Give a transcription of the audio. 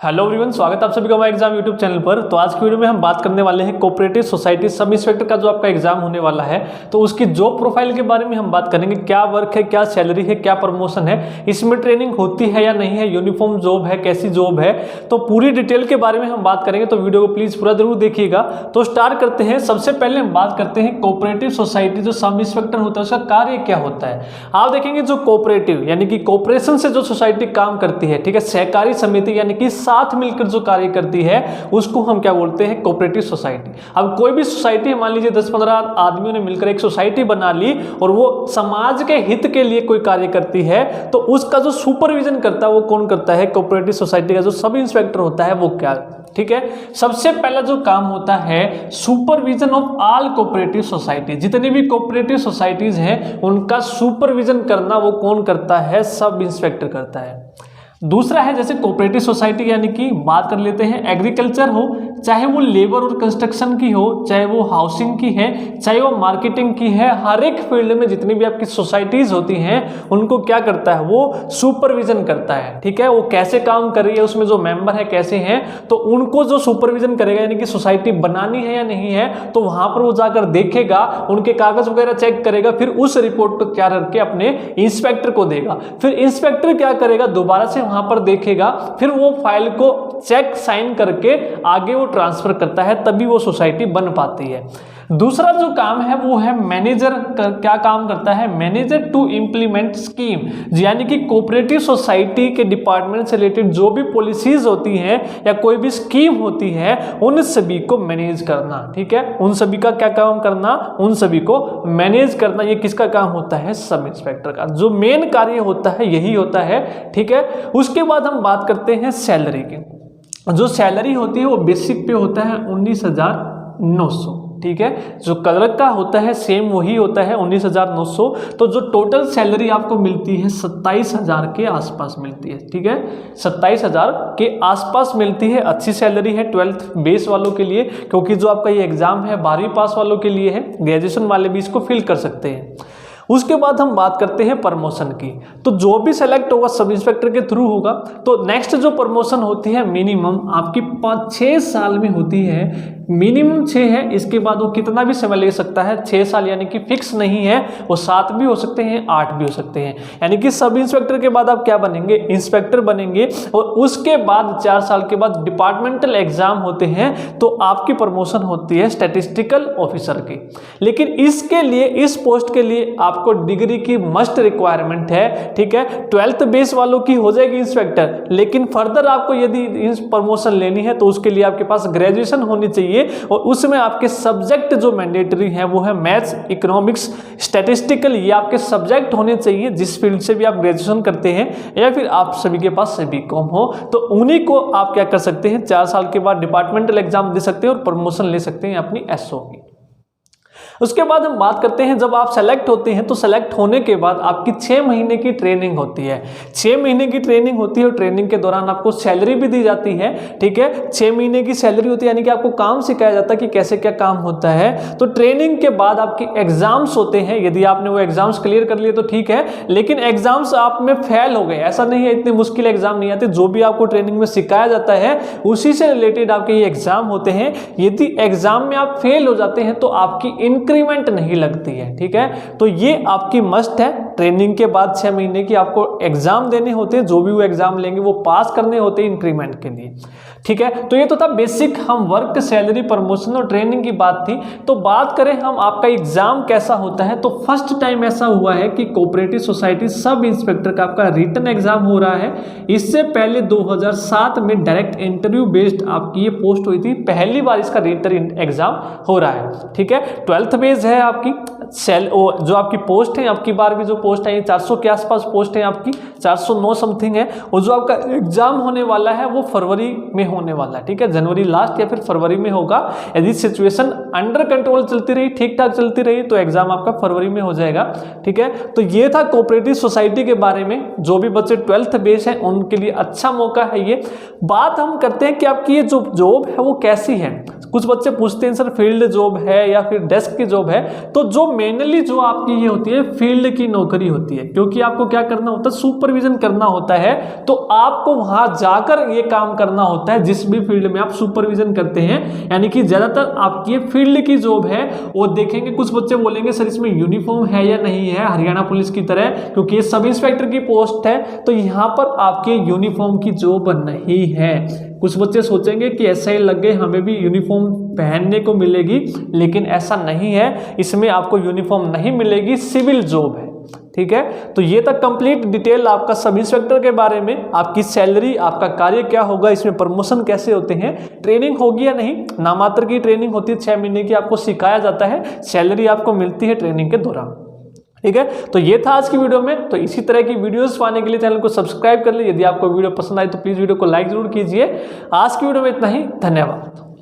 Hello everyone, स्वागत है आप सभी का हमारे एग्जाम यूट्यूब चैनल पर। तो आज की वीडियो में हम बात करने वाले हैं कोऑपरेटिव सोसाइटी सब इंस्पेक्टर का जो आपका एग्जाम होने वाला है, तो उसकी जॉब प्रोफाइल के बारे में हम बात करेंगे। क्या वर्क है, क्या सैलरी है, क्या प्रमोशन है, इसमें ट्रेनिंग होती है या नहीं है, यूनिफॉर्म जॉब है, कैसी जॉब है, तो पूरी डिटेल के बारे में हम बात करेंगे। तो वीडियो को प्लीज पूरा जरूर देखिएगा। तो स्टार्ट करते हैं। सबसे पहले हम बात करते हैं कोऑपरेटिव सोसाइटी जो सब इंस्पेक्टर होता है उसका कार्य क्या होता है। आप देखेंगे जो कोऑपरेटिव यानी कि कोऑपरेशन से जो सोसाइटी काम करती है, ठीक है, सहकारी समिति यानी कि साथ मिलकर जो कार्य करती है उसको हम क्या बोलते हैं, कोऑपरेटिव सोसाइटी। अब कोई भी सोसाइटी, मान लीजिए 10-15 आदमियों ने मिलकर एक सोसाइटी बना ली और वो समाज के हित के लिए कोई कार्य करती है, तो उसका जो सुपरविजन करता है वो कौन करता है, कोऑपरेटिव सोसाइटी का जो सब इंस्पेक्टर होता है वो क्या, ठीक है। सबसे पहला जो काम होता है supervision of all cooperative society. जितनी भी कोऑपरेटिव सोसाइटीज हैं उनका सुपरविजन करना वो कौन करता है, सब इंस्पेक्टर करता है। दूसरा है जैसे कोऑपरेटिव सोसाइटी यानी कि बात कर लेते हैं एग्रीकल्चर हो, चाहे वो लेबर और कंस्ट्रक्शन की हो, चाहे वो हाउसिंग की है, चाहे वो मार्केटिंग की है, हर एक फील्ड में जितनी भी आपकी सोसाइटीज होती हैं उनको क्या करता है, वो सुपरविजन करता है, ठीक है। वो कैसे काम कर रही है, उसमें जो मेंबर है कैसे हैं, तो उनको जो सुपरविजन करेगा यानी कि सोसाइटी बनानी है या नहीं है, तो वहां पर वो जाकर देखेगा, उनके कागज वगैरह चेक करेगा, फिर उस रिपोर्ट को क्या करके अपने इंस्पेक्टर को देगा। फिर इंस्पेक्टर क्या करेगा, दोबारा से वहां पर देखेगा, फिर वो फाइल को चेक साइन करके आगे वो ट्रांसफर करता है, तभी वो सोसाइटी बन पाती है। दूसरा जो काम है वो है मैनेजर। क्या काम करता है, मैनेजर टू इंप्लीमेंट स्कीम, यानी कि कोऑपरेटिव सोसाइटी के डिपार्टमेंट से रिलेटेड जो भी पॉलिसीज होती हैं या कोई भी स्कीम होती है उन सभी को मैनेज करना, ठीक है। उन सभी का क्या काम करना, उन सभी को मैनेज करना। ये किसका काम होता है, सब इंस्पेक्टर का। जो मेन कार्य होता है यही होता है, ठीक है। उसके बाद हम बात करते हैं सैलरी की। जो सैलरी होती है वो बेसिक पे होता है 19,900, ठीक है। जो क्लर्क का होता है सेम वही होता है 19,900। तो जो टोटल सैलरी आपको मिलती है 27,000 के आसपास मिलती है, ठीक है। 27,000 के आसपास मिलती है। अच्छी सैलरी है 12th बेस वालों के लिए, क्योंकि जो आपका ये एग्जाम है 12वीं पास वालों के लिए है, ग्रेजुएशन वाले भी इसको फिल कर सकते हैं। उसके बाद हम बात करते हैं प्रमोशन की। तो जो भी सेलेक्ट होगा सब इंस्पेक्टर के थ्रू होगा। तो नेक्स्ट जो प्रमोशन होती है मिनिमम आपकी 5-6 साल में होती है, मिनिमम 6 है। इसके बाद वो कितना भी समय ले सकता है, 6 साल यानी कि फिक्स नहीं है, वो 7 भी हो सकते हैं, 8 भी हो सकते हैं। यानी कि सब इंस्पेक्टर के बाद आप क्या बनेंगे, इंस्पेक्टर बनेंगे, और उसके बाद 4 साल के बाद डिपार्टमेंटल एग्जाम होते हैं, तो आपकी प्रमोशन होती है स्टैटिस्टिकल ऑफिसर की। लेकिन इसके लिए, इस पोस्ट के लिए आपको डिग्री की मस्ट रिक्वायरमेंट है, ठीक है। 12th बेस वालों की हो जाएगी इंस्पेक्टर, लेकिन फर्दर आपको यदि प्रमोशन लेनी है तो उसके लिए आपके पास ग्रेजुएशन होनी चाहिए, और उसमें आपके सब्जेक्ट जो मैंडेटरी है वो है मैथ्स, इकोनॉमिक्स, स्टैटिस्टिकल। ये आपके सब्जेक्ट होने चाहिए जिस फील्ड से भी आप ग्रेजुएशन करते हैं, या फिर आप सभी के पास बीकॉम हो, तो उन्हीं को आप क्या कर सकते हैं, 4 साल के बाद डिपार्टमेंटल एग्जाम दे सकते हैं और प्रमोशन ले सकते हैं अपनी एसओ की। उसके बाद हम बात करते हैं जब आप सेलेक्ट होते हैं, तो सेलेक्ट होने के बाद आपकी 6 महीने की ट्रेनिंग होती है। 6 महीने की ट्रेनिंग होती है और ट्रेनिंग के दौरान आपको सैलरी भी दी जाती है, ठीक है। 6 महीने की सैलरी होती है, यानी कि आपको काम सिखाया जाता है कि कैसे क्या काम होता है। तो ट्रेनिंग के बाद आपके एग्जाम्स होते हैं। यदि आपने वो एग्जाम्स क्लियर कर लिए तो ठीक है, लेकिन एग्जाम्स आप में फेल हो गए, ऐसा नहीं है, इतने मुश्किल एग्जाम नहीं आते। जो भी आपको ट्रेनिंग में सिखाया जाता है उसी से रिलेटेड आपके ये एग्जाम होते हैं। यदि एग्जाम में आप फेल हो जाते हैं तो आपकी इंक्रीमेंट नहीं लगती है, ठीक है। तो ये आपकी मस्ट है। ट्रेनिंग के बाद 6 महीने की आपको एग्जाम देने होते हैं, जो भी वो एग्जाम लेंगे वो पास करने होते हैं इंक्रीमेंट के लिए, ठीक है। तो ये तो था बेसिक, हम वर्क, सैलरी, प्रमोशन और ट्रेनिंग की बात थी। तो बात करें हम आपका एग्जाम कैसा होता है, तो फर्स्ट टाइम ऐसा हुआ है कि कोऑपरेटिव सोसाइटी सब इंस्पेक्टर का आपका रिटन एग्जाम हो रहा है। इससे पहले 2007 में डायरेक्ट इंटरव्यू बेस्ड आपकी ये पोस्ट हुई थी, पहली बार इसका रिटन एग्जाम हो रहा है, ठीक है। 12th बेस है आपकी सेल, जो आपकी पोस्ट है, आपकी बार भी जो पोस्ट है 400 के आसपास पोस्ट है आपकी, 409 समथिंग है। और जो आपका एग्जाम होने वाला है वो फरवरी में होने वाला है, ठीक है। जनवरी लास्ट या फिर फरवरी में होगा। यदि सिचुएशन अंडर कंट्रोल चलती रही, ठीक ठाक चलती रही, तो एग्जाम आपका फरवरी में हो जाएगा, ठीक है। तो ये था कोऑपरेटिव सोसाइटी के बारे में। जो भी बच्चे 12th बेस हैं उनके लिए अच्छा मौका है ये। बात हम करते हैं कि आपकी ये जो जॉब है वो कैसी है। कुछ बच्चे पूछते हैं सर फील्ड जॉब है या फिर डेस्क की जॉब है, तो जो मेनली जो आपकी ये होती है फील्ड की नौकरी होती है, क्योंकि आपको क्या करना होता है, सुपरविजन करना होता है। तो आपको वहां जाकर ये काम करना होता है जिस भी फील्ड में आप सुपरविजन करते हैं, यानी कि ज्यादातर आपकी फील्ड की जॉब है। वो देखेंगे, कुछ बच्चे बोलेंगे सर इसमें यूनिफॉर्म है या नहीं है हरियाणा पुलिस की तरह, क्योंकि ये सब इंस्पेक्टर की पोस्ट है, तो यहाँ पर आपके यूनिफॉर्म की जॉब नहीं है। कुछ बच्चे सोचेंगे कि ऐसा ही लगे हमें भी यूनिफॉर्म पहनने को मिलेगी, लेकिन ऐसा नहीं है, इसमें आपको यूनिफॉर्म नहीं मिलेगी, सिविल जॉब है। ठीक है, तो ये तक कंप्लीट डिटेल आपका सब इंस्पेक्टर के बारे में, आपकी सैलरी, आपका कार्य क्या होगा, इसमें प्रमोशन कैसे होते हैं, ट्रेनिंग होगी या नहीं, नामात्र की ट्रेनिंग होती है 6 महीने की, आपको सिखाया जाता है, सैलरी आपको मिलती है ट्रेनिंग के दौरान। ठीक है, तो ये था आज की वीडियो में। तो इसी तरह की वीडियोस पाने के लिए चैनल को सब्सक्राइब कर ले। यदि आपको वीडियो पसंद आए तो प्लीज वीडियो को लाइक जरूर कीजिए। आज की वीडियो में इतना ही, धन्यवाद।